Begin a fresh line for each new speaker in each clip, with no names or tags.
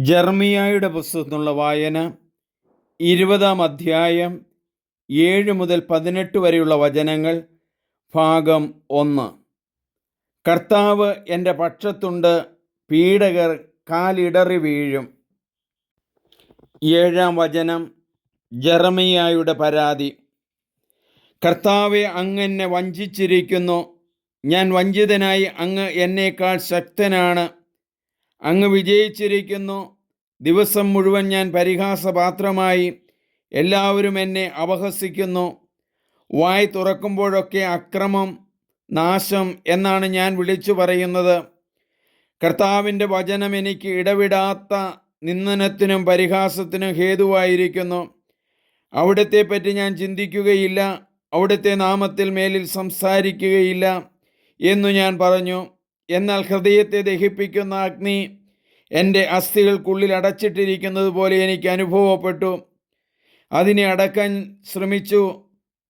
ജെറമിയായുടെ പുസ്തകത്തിനുള്ള വായന 20-ാം അധ്യായം 7 മുതൽ 18 വരെയുള്ള വചനങ്ങൾ. ഭാഗം 1. കർത്താവ് എൻ്റെ പക്ഷത്തുണ്ട്, പീഡകർ കാലിടറി വീഴും. 7-ാം വചനം. ജെറമിയായുടെ പരാതി. കർത്താവെ, അങ്ങ് എന്നെ വഞ്ചിച്ചിരിക്കുന്നു. ഞാൻ വഞ്ചിതനായി. അങ്ങ് എന്നേക്കാൾ ശക്തനാണ്. അങ്ങ് വിജയിച്ചിരിക്കുന്നു. ദിവസം മുഴുവൻ ഞാൻ പരിഹാസപാത്രമായി. എല്ലാവരും എന്നെ അപഹസിക്കുന്നു. വായ് തുറക്കുമ്പോഴൊക്കെ അക്രമം, നാശം എന്നാണ് ഞാൻ വിളിച്ചു പറയുന്നത്. കർത്താവിൻ്റെ വചനം എനിക്ക് ഇടവിടാത്ത നിന്ദനത്തിനും പരിഹാസത്തിനും ഹേതുവായിരിക്കുന്നു. അവിടുത്തെപ്പറ്റി ഞാൻ ചിന്തിക്കുകയില്ല, അവിടുത്തെ നാമത്തിൽ മേലിൽ സംസാരിക്കുകയില്ല എന്നു ഞാൻ പറഞ്ഞു. എന്നാൽ ഹൃദയത്തെ ദഹിപ്പിക്കുന്ന അഗ്നി എൻ്റെ അസ്ഥികൾക്കുള്ളിൽ അടച്ചിട്ടിരിക്കുന്നത് പോലെ എനിക്ക് അനുഭവപ്പെട്ടു. അതിനെ അടക്കാൻ ശ്രമിച്ചു.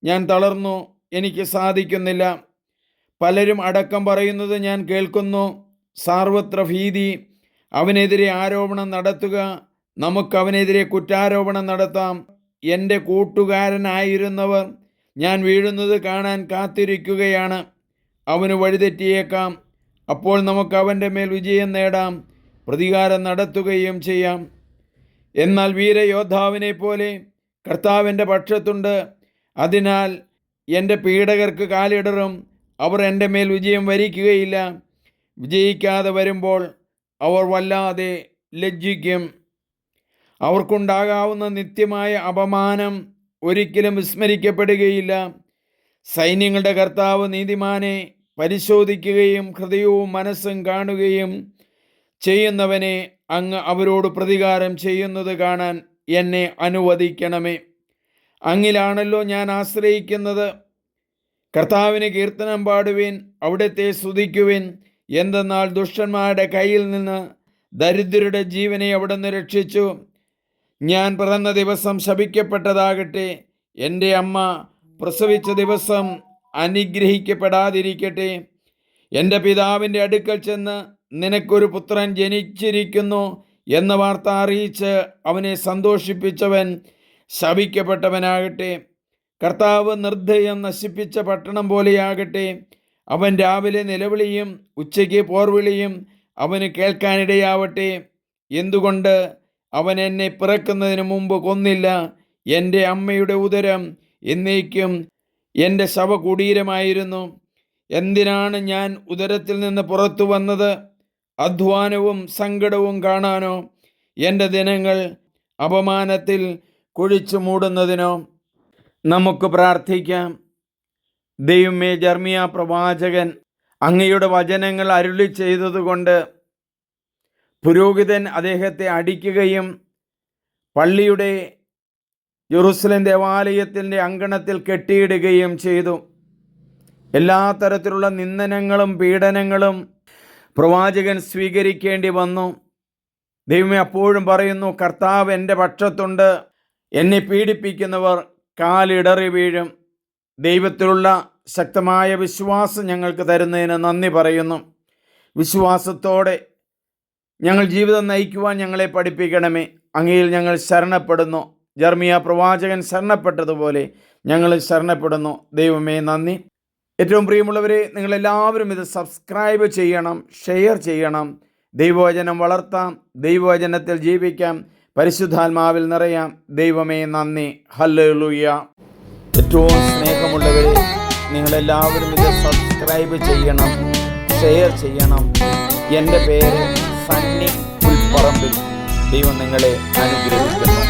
ഞാൻ തളർന്നു. എനിക്ക് സാധിക്കുന്നില്ല. പലരും അടക്കം പറയുന്നത് ഞാൻ കേൾക്കുന്നു. സാർവത്ര ഭീതി. അവനെതിരെ ആരോപണം നടത്തുക. നമുക്ക് അവനെതിരെ കുറ്റാരോപണം നടത്താം. എൻ്റെ കൂട്ടുകാരനായിരുന്നവർ ഞാൻ വീഴുന്നത് കാണാൻ കാത്തിരിക്കുകയാണ്. അവന് വഴിതെറ്റിയേക്കാം. അപ്പോൾ നമുക്ക് അവൻ്റെ മേൽ വിജയം നേടാം, പ്രതികാരം നടത്തുകയും ചെയ്യാം. എന്നാൽ വീരയോദ്ധാവിനെ പോലെ കർത്താവിൻ്റെ പക്ഷത്തുണ്ട്. അതിനാൽ എൻ്റെ പീഡകർക്ക് കാലിടറും. അവർ എൻ്റെ മേൽ വിജയം വരിക്കുകയില്ല. വിജയിക്കാതെ വരുമ്പോൾ അവർ വല്ലാതെ ലജ്ജിക്കും. അവർക്കുണ്ടാകാവുന്ന നിത്യമായ അപമാനം ഒരിക്കലും വിസ്മരിക്കപ്പെടുകയില്ല. സൈന്യങ്ങളുടെ കർത്താവ് നീതിമാനെ പരിശോധിക്കുകയും ഹൃദയവും മനസ്സും കാണുകയും ചെയ്യുന്നവനെ, അങ്ങ് അവരോട് പ്രതികാരം ചെയ്യുന്നത് കാണാൻ എന്നെ അനുവദിക്കണമേ. അങ്ങിലാണല്ലോ ഞാൻ ആശ്രയിക്കുന്നത്. കർത്താവിന് കീർത്തനം പാടുവിൻ, അവിടുത്തെ സ്തുതിക്കുവിൻ. എന്തെന്നാൽ ദുഷ്ടന്മാരുടെ കയ്യിൽ നിന്ന് ദരിദ്രരുടെ ജീവനെ അവിടുന്ന് രക്ഷിച്ചു. ഞാൻ പിറന്ന ദിവസം ശപിക്കപ്പെട്ടതാകട്ടെ. എൻ്റെ അമ്മ പ്രസവിച്ച ദിവസം അനുഗ്രഹിക്കപ്പെടാതിരിക്കട്ടെ. എൻ്റെ പിതാവിൻ്റെ അടുക്കൽ ചെന്ന് നിനക്കൊരു പുത്രൻ ജനിച്ചിരിക്കുന്നു എന്ന വാർത്ത അറിയിച്ച് അവനെ സന്തോഷിപ്പിച്ചവൻ ശപിക്കപ്പെട്ടവനാകട്ടെ. കർത്താവ് നിർദ്ദയം നശിപ്പിച്ച പട്ടണം പോലെയാകട്ടെ. അവൻ രാവിലെ നിലവിളിയും ഉച്ചയ്ക്ക് പോർവിളിയും അവന് കേൾക്കാനിടയാവട്ടെ. എന്തുകൊണ്ട് അവൻ എന്നെ പിറക്കുന്നതിന് മുമ്പ് കൊന്നില്ല? എൻ്റെ അമ്മയുടെ ഉദരം എന്നേക്കും എൻ്റെ ശവകുടീരമായിരുന്നു. എന്തിനാണ് ഞാൻ ഉദരത്തിൽ നിന്ന് പുറത്തു വന്നത്? അധ്വാനവും സങ്കടവും കാണാനോ? എൻ്റെ ദിനങ്ങൾ അപമാനത്തിൽ കുഴിച്ചു മൂടുന്നതിനോ? നമുക്ക് പ്രാർത്ഥിക്കാം. ദൈവമേ, ജെറമിയാ പ്രവാചകൻ അങ്ങയുടെ വചനങ്ങൾ അരുളി ചെയ്തതുകൊണ്ട് പുരോഹിതൻ അദ്ദേഹത്തെ അടിക്കുകയും പള്ളിയുടെ യെരൂശലേം ദേവാലയത്തിൻ്റെ അങ്കണത്തിൽ കെട്ടിയിടുകയും ചെയ്തു. എല്ലാ തരത്തിലുള്ള നിന്ദനങ്ങളും പീഡനങ്ങളും പ്രവാചകൻ സ്വീകരിക്കേണ്ടി വന്നു. ദൈവമേ, അപ്പോഴും പറയുന്നു, കർത്താവ് എൻ്റെ പക്ഷത്തുണ്ട്. എന്നെ പീഡിപ്പിക്കുന്നവർ കാലിടറി വീഴും. ദൈവത്തിലുള്ള ശക്തമായ വിശ്വാസം ഞങ്ങൾക്ക് തരുന്നതിന് നന്ദി പറയുന്നു. വിശ്വാസത്തോടെ ഞങ്ങൾ ജീവിതം നയിക്കുവാൻ ഞങ്ങളെ പഠിപ്പിക്കണമേ. അങ്ങയിൽ ഞങ്ങൾ ശരണപ്പെടുന്നു. ജെറമിയാ പ്രവാചകൻ ശരണപ്പെട്ടതുപോലെ ഞങ്ങൾ ശരണപ്പെടുന്നു. ദൈവമേ, നന്ദി. ഏറ്റവും പ്രിയമുള്ളവരെ, നിങ്ങളെല്ലാവരും ഇത് സബ്സ്ക്രൈബ് ചെയ്യണം, ഷെയർ ചെയ്യണം. ദൈവവചനം വളർത്താം, ദൈവവചനത്തിൽ ജീവിക്കാം, പരിശുദ്ധാത്മാവിൽ നിറയാം. ദൈവമേ, നന്ദി. ഹല്ലേലൂയ. ഏറ്റവും സ്നേഹമുള്ളവരെ, നിങ്ങളെല്ലാവരും ഇത് സബ്സ്ക്രൈബ് ചെയ്യണം, ഷെയർ ചെയ്യണം. എൻ്റെ പേര് സണ്ണി പുൽപ്പറമ്പിൽ. ദൈവം നിങ്ങളെ അനുഗ്രഹിക്കുന്നു.